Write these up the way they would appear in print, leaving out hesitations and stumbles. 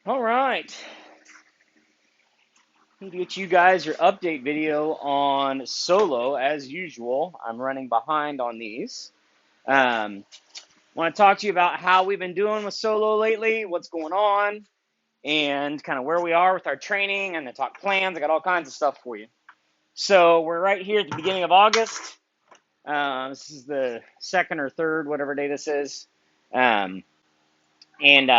All right. Need to get you guys your update video on Solo as usual. I'm running behind on these. Want to talk to you about how we've been doing with Solo lately, what's going on, and kind of where we are with our training and the talk plans. I got all kinds of stuff for you. So we're right here at the beginning of August. This is the second or third, whatever day this is. Um, and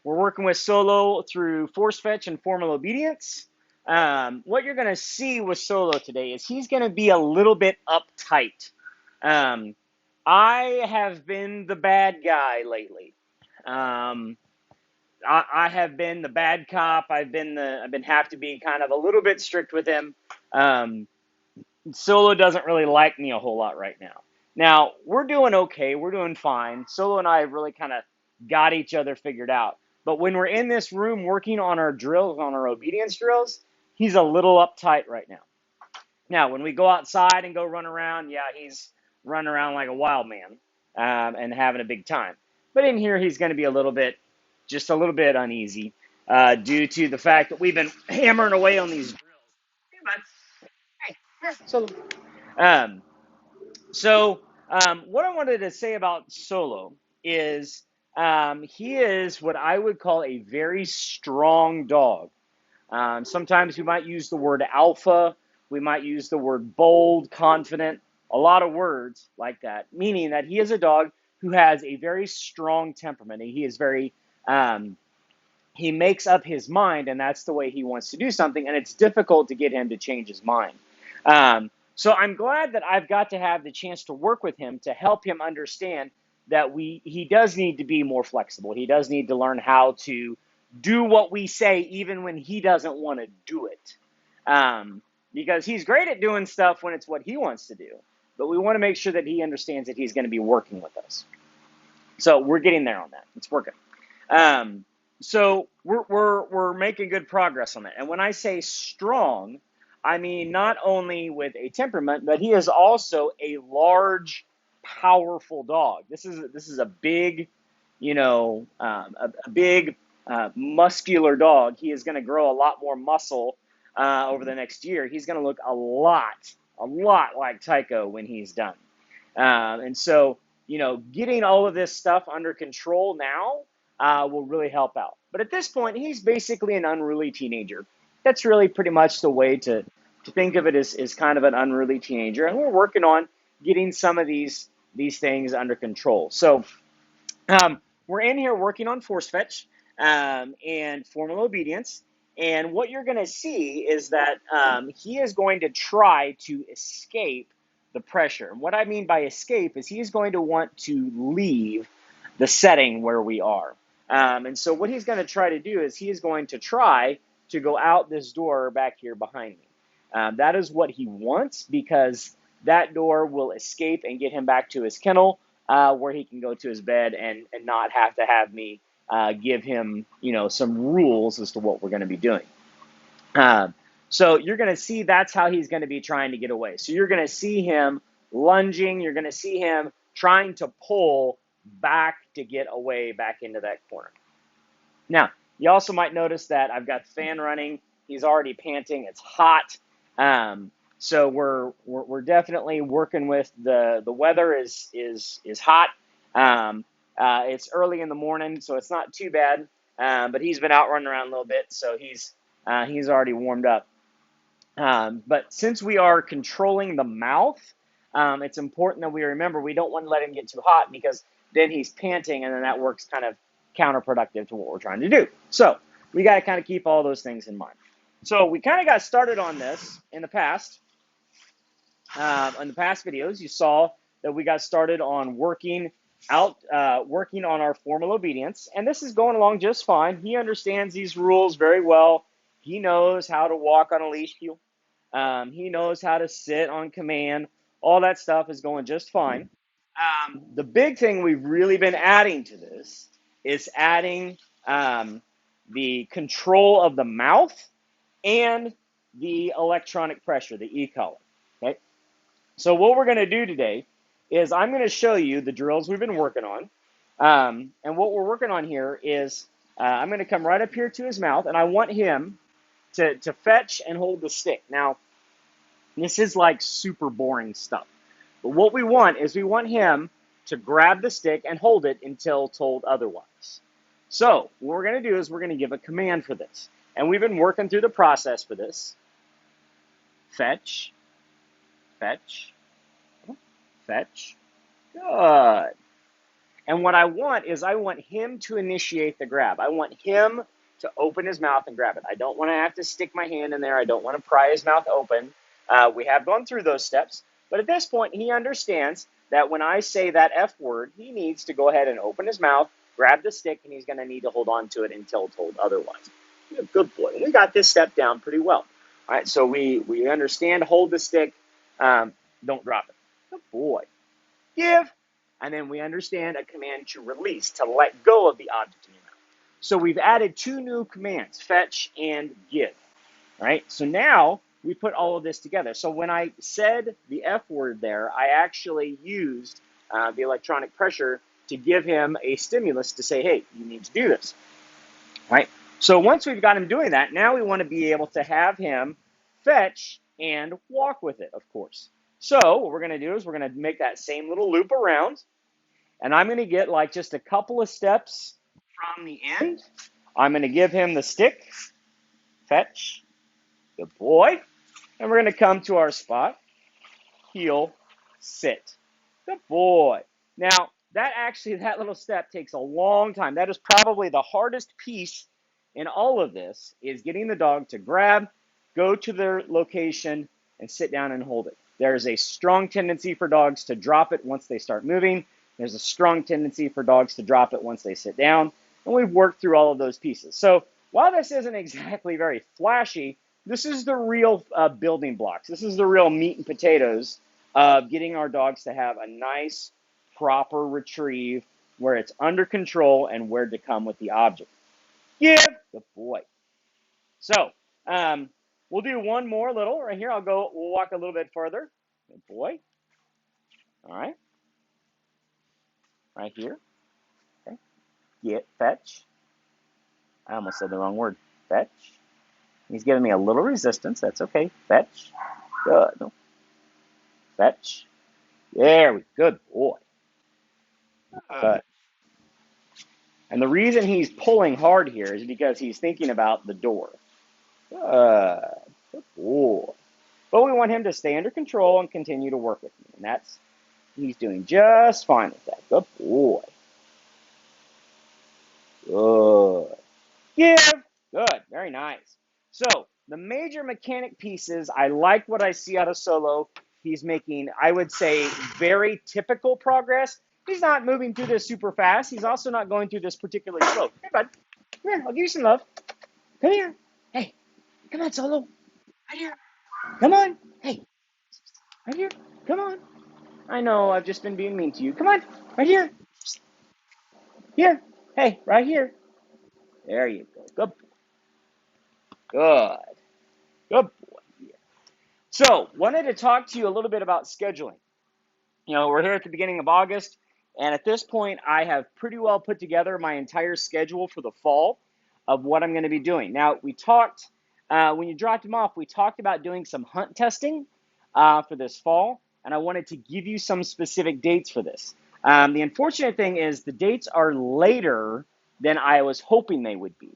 We're working with Solo through force fetch and formal obedience. What you're going to see with Solo today is he's going to be a little bit uptight. Um, I have been the bad guy lately. Um, I have been the bad cop. I've been have to be kind of a little bit strict with him. Um, Solo doesn't really like me a whole lot right now. Now, we're doing okay. We're doing fine. Solo and I have really kind of got each other figured out. But when we're in this room working on our drills, on our obedience drills, he's a little uptight right now. Now, when we go outside and go run around, yeah, he's running around like a wild man and having a big time. But in here, he's going to be just a little bit uneasy due to the fact that we've been hammering away on these drills. Hey, bud. Hey, here. Um, what I wanted to say about Solo is he is what I would call a very strong dog. Sometimes we might use the word alpha, we might use the word bold, confident, a lot of words like that, meaning that he is a dog who has a very strong temperament. He is very, he makes up his mind, and that's the way he wants to do something, and it's difficult to get him to change his mind. So I'm glad that I've got to have the chance to work with him to help him understand that he does need to be more flexible. He does need to learn how to do what we say even when he doesn't want to do it. Because he's great at doing stuff when it's what he wants to do. But we want to make sure that he understands that he's going to be working with us. So we're getting there on that. It's working. Um, so we're making good progress on that. And when I say strong, I mean not only with a temperament, but he is also a large, powerful dog. This is a big, a big muscular dog. He is going to grow a lot more muscle over the next year. He's going to look a lot like Tycho when he's done. And so, getting all of this stuff under control now will really help out. But at this point, he's basically an unruly teenager. That's really pretty much the way to think of it is kind of an unruly teenager. And we're working on getting some of these things under control. So we're in here working on force fetch and formal obedience. And what you're going to see is that he is going to try to escape the pressure. And what I mean by escape is he's going to want to leave the setting where we are. And so what he's going to try to do is he is going to try to go out this door back here behind me. That is what he wants because that door will escape and get him back to his kennel where he can go to his bed and not have me give him, some rules as to what we're going to be doing. So you're going to see that's how he's going to be trying to get away. So you're going to see him lunging. You're going to see him trying to pull back to get away back into that corner. Now, you also might notice that I've got the fan running. He's already panting. It's hot. So we're definitely working with the weather is hot. It's early in the morning, so it's not too bad. But he's been out running around a little bit, so he's already warmed up. But since we are controlling the mouth, it's important that we remember we don't want to let him get too hot because then he's panting, and then that works kind of counterproductive to what we're trying to do. So we got to kind of keep all those things in mind. So we kind of got started on this in the past. In the past videos, you saw that we got started on working on our formal obedience, and this is going along just fine. He understands these rules very well. He knows how to walk on a leash cue. He knows how to sit on command. All that stuff is going just fine. The big thing we've really been adding to this is adding the control of the mouth and the electronic pressure, the e-collar. Okay. So what we're going to do today is I'm going to show you the drills we've been working on. And what we're working on here is I'm going to come right up here to his mouth, and I want him to fetch and hold the stick. Now, this is like super boring stuff. But what we want is we want him to grab the stick and hold it until told otherwise. So what we're going to do is we're going to give a command for this. And we've been working through the process for this. Fetch, fetch, fetch. Good. And what I want is I want him to initiate the grab. I want him to open his mouth and grab it. I don't want to have to stick my hand in there. I don't want to pry his mouth open. We have gone through those steps. But at this point, he understands that when I say that F word, he needs to go ahead and open his mouth, grab the stick, and he's going to need to hold on to it until told otherwise. Good boy. We got this step down pretty well. All right, so we understand, hold the stick, don't drop it. Good boy. Give. And then we understand a command to release, to let go of the object in your mouth. So we've added two new commands, fetch and give. All right, so now we put all of this together. So when I said the F word there, I actually used the electronic pressure to give him a stimulus to say, hey, you need to do this. All right, so once we've got him doing that, now we want to be able to have him fetch and walk with it, of course. So what we're going to do is we're going to make that same little loop around. And I'm going to get like just a couple of steps from the end. I'm going to give him the stick. Fetch. Good boy. And we're going to come to our spot. Heel. Sit. Good boy. Now, that little step takes a long time. That is probably the hardest piece in all of this, is getting the dog to grab, go to their location, and sit down and hold it. There's a strong tendency for dogs to drop it once they start moving. There's a strong tendency for dogs to drop it once they sit down. And we've worked through all of those pieces. So while this isn't exactly very flashy, this is the real building blocks. This is the real meat and potatoes of getting our dogs to have a nice, proper retrieve where it's under control and where to come with the object. Give. Good boy. So we'll do one more little right here. We'll walk a little bit further. Good boy. All right. Right here. Okay. Get, fetch. I almost said the wrong word. Fetch. He's giving me a little resistance. That's okay. Fetch. Good. No. Fetch. There we go. Good boy. Good. And the reason he's pulling hard here is because he's thinking about the door. Good boy. But we want him to stay under control and continue to work with me. And he's doing just fine with that. Good boy. Good. Give. Good. Very nice. So the major mechanic pieces, I like what I see out of Solo. He's making, I would say, very typical progress. He's not moving through this super fast. He's also not going through this particularly slow. Hey, bud. Come here. I'll give you some love. Come here. Hey. Come on, Solo. Right here. Come on. Hey. Right here. Come on. I know I've just been being mean to you. Come on. Right here. Here. Hey, right here. There you go. Good. Good. Good boy. Yeah. So, wanted to talk to you a little bit about scheduling. You know, we're here at the beginning of August, and at this point, I have pretty well put together my entire schedule for the fall of what I'm going to be doing. Now, we talked, when you dropped him off, we talked about doing some hunt testing for this fall, and I wanted to give you some specific dates for this. The unfortunate thing is the dates are later than I was hoping they would be.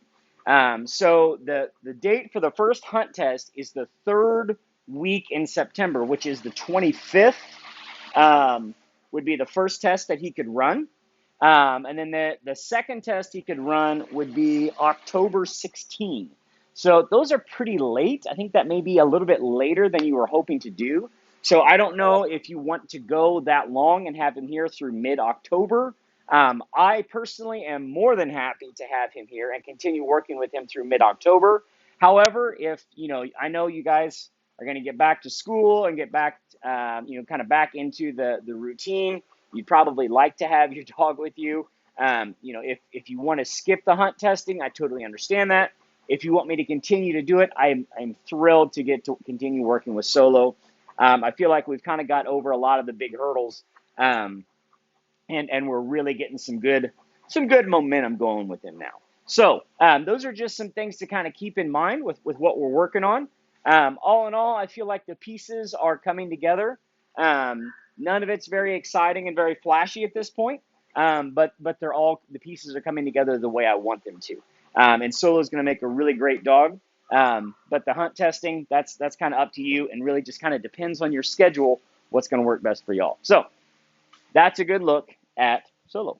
So the date for the first hunt test is the third week in September, which is the 25th. Would be the first test that he could run. And then the second test he could run would be October 16. So those are pretty late. I think that may be a little bit later than you were hoping to do. So I don't know if you want to go that long and have him here through mid-October. I personally am more than happy to have him here and continue working with him through mid-October. However, if, I know you guys are going to get back to school and get back, kind of back into the routine. You'd probably like to have your dog with you. If you want to skip the hunt testing, I totally understand that. If you want me to continue to do it, I'm thrilled to get to continue working with Solo. I feel like we've kind of got over a lot of the big hurdles, and we're really getting some good momentum going with him now. So those are just some things to kind of keep in mind with what we're working on. All in all, I feel like the pieces are coming together. None of it's very exciting and very flashy at this point, but the pieces are coming together the way I want them to. And Solo is going to make a really great dog. But the hunt testing, that's kind of up to you, and really just kind of depends on your schedule what's going to work best for y'all. So that's a good look at Solo.